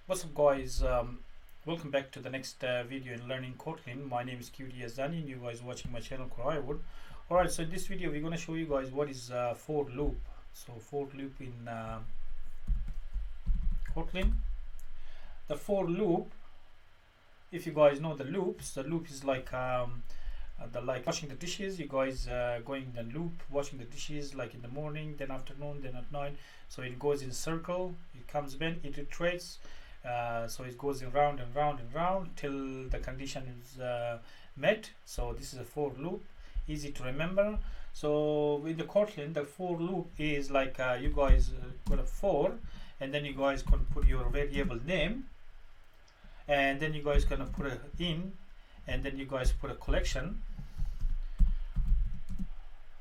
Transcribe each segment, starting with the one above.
What's up, guys? Welcome back to the next video in learning Kotlin. My name is QD Azdani and you guys watching my channel Corio. Alright, so in this video we're going to show you guys what is for loop. So for loop in Kotlin. The for loop, if you guys know the loops, the loop is like like washing the dishes. You guys going the loop, washing the dishes like in the morning, then afternoon, then at night. So it goes in a circle, it comes back, it iterates. So it goes in round and round and round till the condition is met. So this is a for loop, easy to remember. So with the Kotlin, the for loop is like you guys got a for, and then you guys can put your variable name, and then you guys gonna put a in, and then you guys put a collection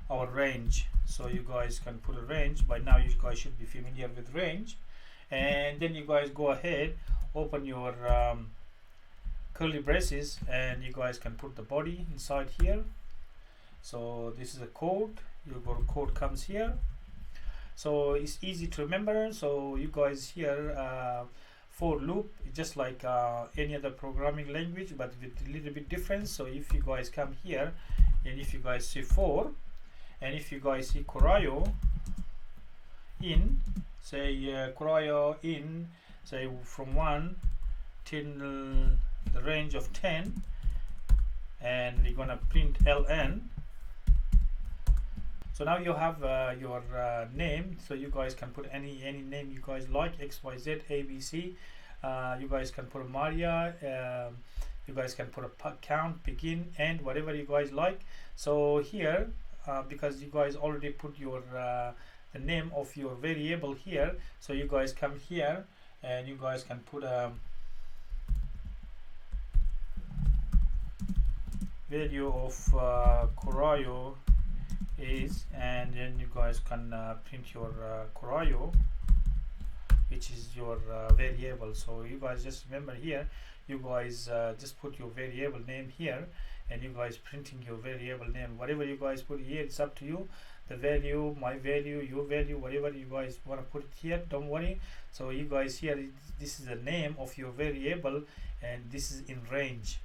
or range. So you guys can put a range. By now you guys should be familiar with range. And then you guys go ahead, open your curly braces, and you guys can put the body inside here. So this is a code. Your code comes here. So it's easy to remember. So you guys here for loop, just like any other programming language, but with a little bit difference. So if you guys come here, and if you guys see for, and if you guys see Corio in, say Corio in, say from 1 till the range of 10, and we're gonna print ln. So now you have your name, so you guys can put any name you guys like, XYZ ABC. You guys can put a Maria, you guys can put a count, begin, end, whatever you guys like. So here because you guys already put your the name of your variable here, so you guys come here and you guys can put a value of Corio is, and then you guys can print your Corio, which is your variable. So you guys just remember here, you guys just put your variable name here, and you guys printing your variable name. Whatever you guys put here, it's up to you. The value, my value, your value, whatever you guys want to put it here, don't worry. So you guys here, this is the name of your variable, and this is in range.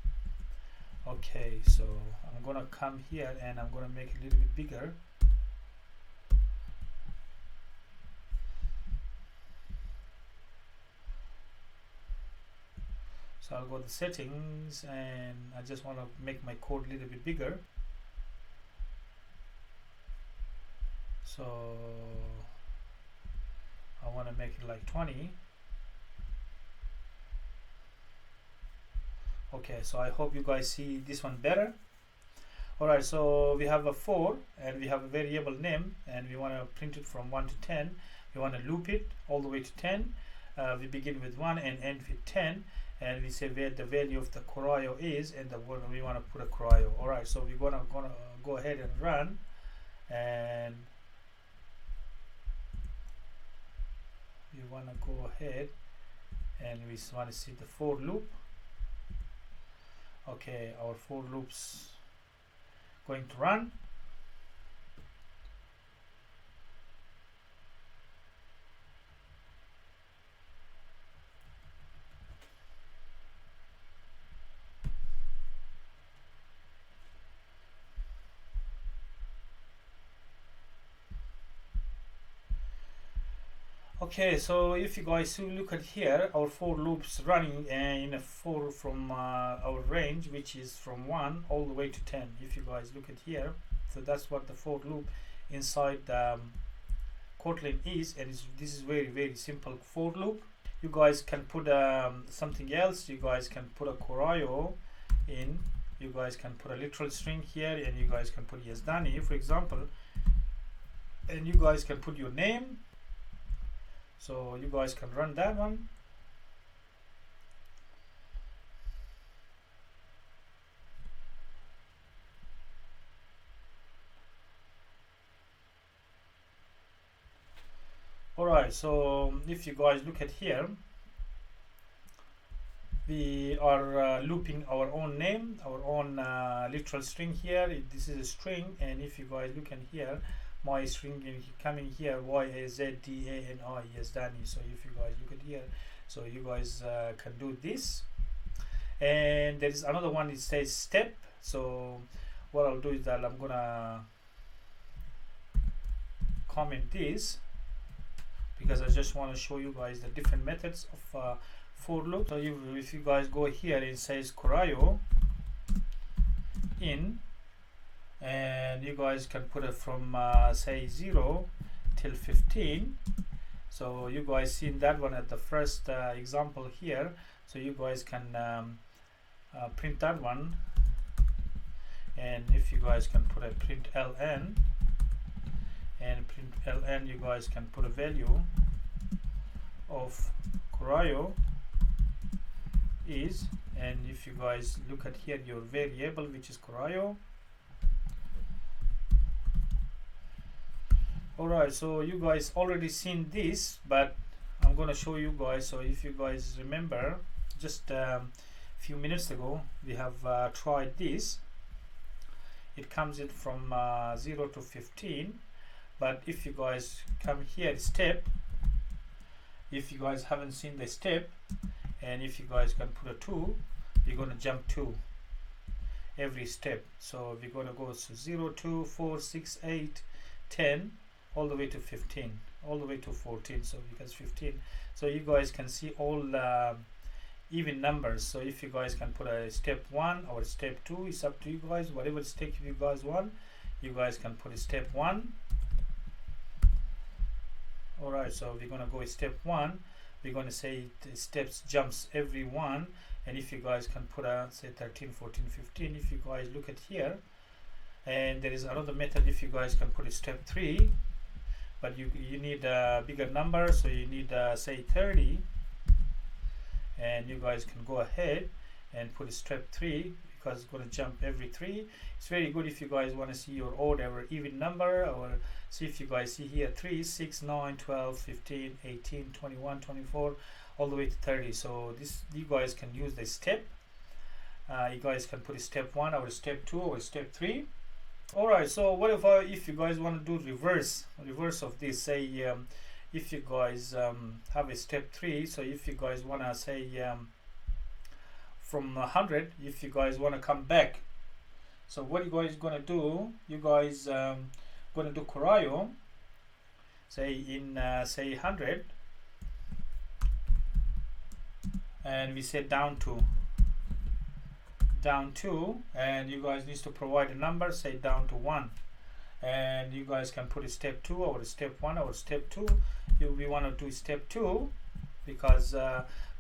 Okay, so I'm gonna come here and I'm gonna make it a little bit bigger. So I'll go to settings, and I just want to make my code a little bit bigger. So I want to make it like 20. Okay, so I hope you guys see this one better. Alright, so we have a for, and we have a variable name, and we want to print it from 1 to 10. We want to loop it all the way to 10. We begin with 1 and end with 10, and we say where the value of the Corio is, and the one we want to put a Corio. Alright, so we're gonna go ahead and run, and we want to go ahead and we want to see the for loop. Okay, our for loops going to run. Okay, so if you guys look at here, our for loops running in a for from our range, which is from 1 all the way to 10. If you guys look at here, so that's what the for loop inside Kotlin is, and this is very simple for loop. You guys can put something else. You guys can put a Corio in. You guys can put a literal string here, and you guys can put Yazdani, for example, and you guys can put your name. So you guys can run that one. Alright, so if you guys look at here, we are looping our own name, our own literal string here. This is a string, and if you guys look in here, my string coming here, Y-A-Z-D-A-N-I, Yazdani. So if you guys look at here, So you guys can do this. And there is another one, it says step. So what I'll do is that I'm gonna comment this because I just want to show you guys the different methods of for loop. So if you guys go here, it says Corio in, and you guys can put it from say 0 till 15. So you guys seen that one at the first example here. So you guys can print that one, and if you guys can put a print ln, and print ln, you guys can put a value of Corio is, and if you guys look at here your variable which is Corio. Alright, so you guys already seen this, but I'm gonna show you guys. So if you guys remember, just few minutes ago we have tried this. It comes in from 0 to 15, but if you guys come here step, if you guys haven't seen the step, and if you guys can put a 2, you're gonna jump 2 every step. So we're gonna go to 0, 2, 4, 6, 8, 10, all the way to 15, all the way to 14. So because 15, so you guys can see all even numbers. So if you guys can put a step 1 or step 2, it's up to you guys. Whatever step you guys want, you guys can put a step 1. Alright, so we're gonna go step 1. We're gonna say the steps jumps every one, and if you guys can put a say 13, 14, 15. If you guys look at here, and there is another method. If you guys can put a step 3, but you need a bigger number, so you need say 30, and you guys can go ahead and put a step 3 because it's going to jump every 3. It's very good if you guys want to see your odd or even number, or see if you guys see here 3, 6, 9, 12, 15, 18, 21, 24, all the way to 30. So this you guys can use the step. You guys can put a step 1 or a step 2 or a step 3. Alright, so what if you guys want to do reverse of this, say if you guys have a step 3, so if you guys want to say from 100, if you guys want to come back, so what you guys gonna do, you guys gonna do Corio, say in say 100, and we say down to, and you guys need to provide a number, say down to 1, and you guys can put a step 2 or a step 1 or step 2. We want to do step 2 because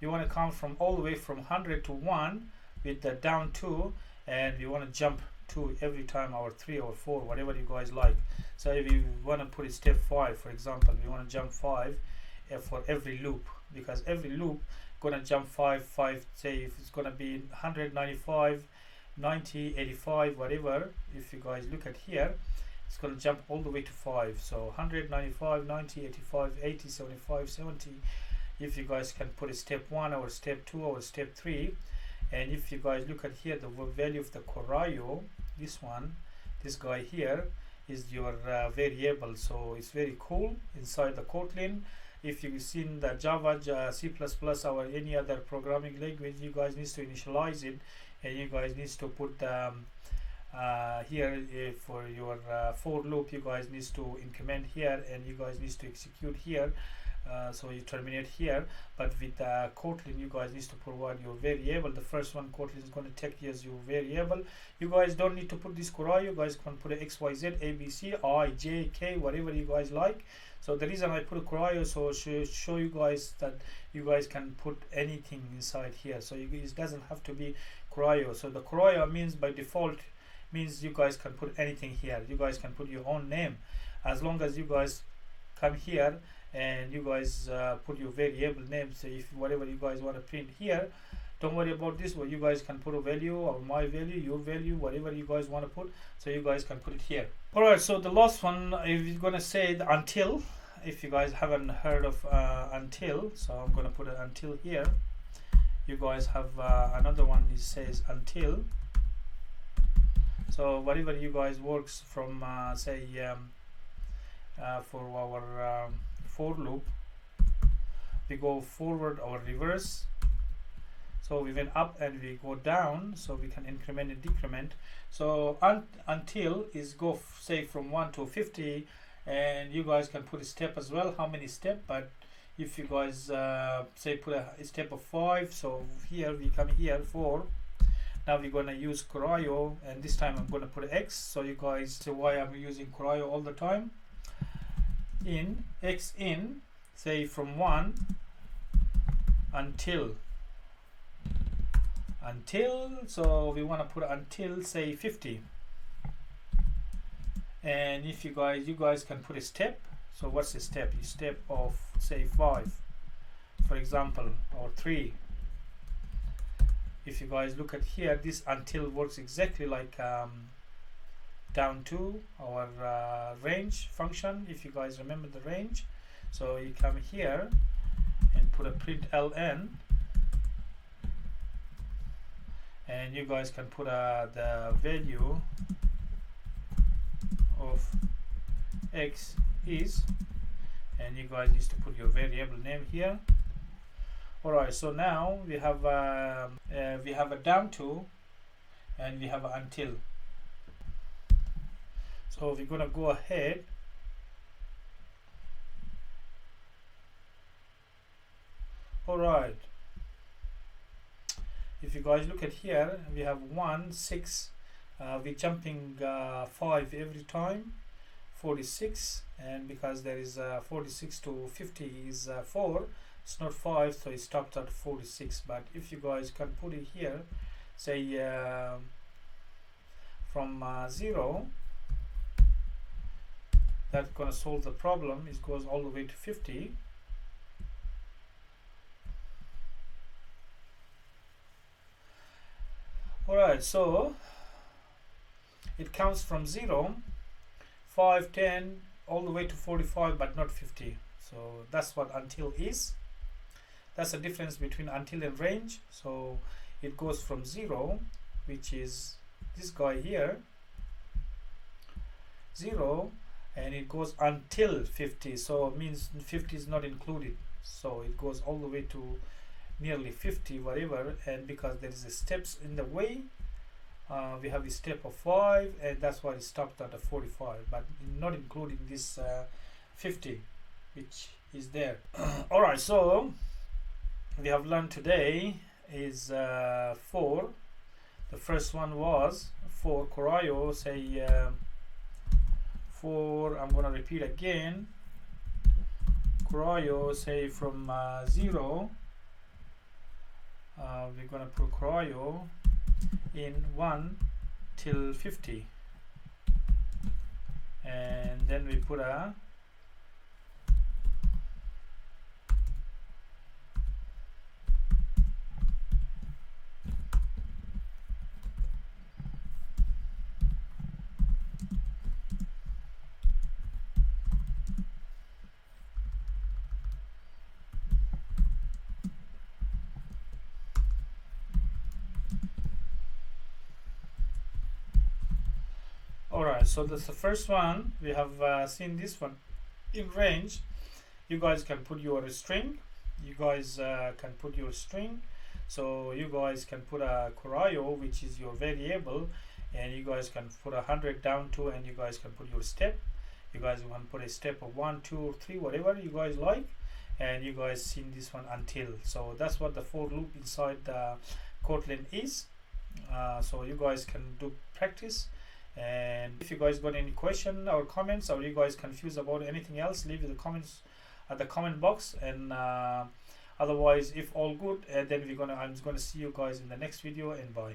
you want to count from all the way from 100 to 1 with the down 2, and you want to jump 2 every time, or 3 or 4, whatever you guys like. So if you want to put a step 5, for example, you want to jump 5 for every loop, because every loop gonna jump 5, say if it's gonna be 100, 95, 90, 85, whatever. If you guys look at here, it's gonna jump all the way to 5. So 100, 95, 90, 85, 80, 75, 70. If you guys can put a step 1 or step 2 or step 3, and if you guys look at here, the value of the Corio, this guy here is your variable. So it's very cool inside the Kotlin. If you've seen the Java, C++ or any other programming language, you guys need to initialize it, and you guys need to put here for your for loop, you guys need to increment here, and you guys need to execute here. So you terminate here. But with Kotlin, you guys need to provide your variable. The first one Kotlin is going to take as your variable. You guys don't need to put this Corio. You guys can put a X, Y, Z, A, B, C, I, J, K, whatever you guys like. So the reason I put a Corio, so show you guys that you guys can put anything inside here. So it doesn't have to be Corio. So the Corio means by default means you guys can put anything here. You guys can put your own name, as long as you guys come here and you guys put your variable name. So if whatever you guys want to print here, don't worry about this. Well, you guys can put a value, or my value, your value, whatever you guys want to put, so you guys can put it here. Alright, so the last one, if you're gonna say the until, if you guys haven't heard of until, so I'm gonna put an until here. You guys have another one, it says until. So whatever you guys works from say for our for loop, we go forward or reverse. So we went up and we go down, so we can increment and decrement. So until is go say from 1 to 50, and you guys can put a step as well, how many step. But if you guys say put a step of 5, so here we come here 4. Now we're gonna use Corio, and this time I'm gonna put X. So you guys see why I'm using Corio all the time. In X in, say from 1 until, so we want to put until say 50. And if you guys can put a step. So what's a step? A step of say 5, for example, or 3. If you guys look at here, this until works exactly like down to our range function, if you guys remember the range. So you come here and put a print ln, and you guys can put the value of x is, and you guys need to put your variable name here. Alright, so now we have a down to and we have a until. So we're gonna go ahead alright, if you guys look at here, we have 1 6, we're jumping 5 every time, 46, and because there is 46 to 50 is 4, it's not 5, so it stopped at 46. But if you guys can put it here, say from 0, that's gonna solve the problem. It goes all the way to 50. Alright, so it counts from 0, 5, 10, all the way to 45, but not 50. So that's what until is. That's the difference between until and range. So it goes from 0, which is this guy here, 0, and it goes until 50. So it means 50 is not included. So it goes all the way to nearly 50, whatever. And because there is a steps in the way, we have a step of 5, and that's why it stopped at a 45, but not including this 50, which is there. Alright, so we have learned today is 4. The first one was for Corio, say 4, I'm gonna repeat again, Corio, say from 0, we're gonna put Corio in 1 till 50, and then we put a Alright, so that's the first one. We have seen this one. In range, you guys can put your string. So you guys can put a Corio, which is your variable, and you guys can put 100 down to, and you guys can put your step. You guys want to put a step of 1, 2, or 3, whatever you guys like, and you guys seen this one until. So that's what the for loop inside the Kotlin is. So you guys can do practice. And if you guys got any question or comments, or you guys confused about anything else, leave the comments at the comment box. And otherwise, if all good, then I'm gonna see you guys in the next video, and bye.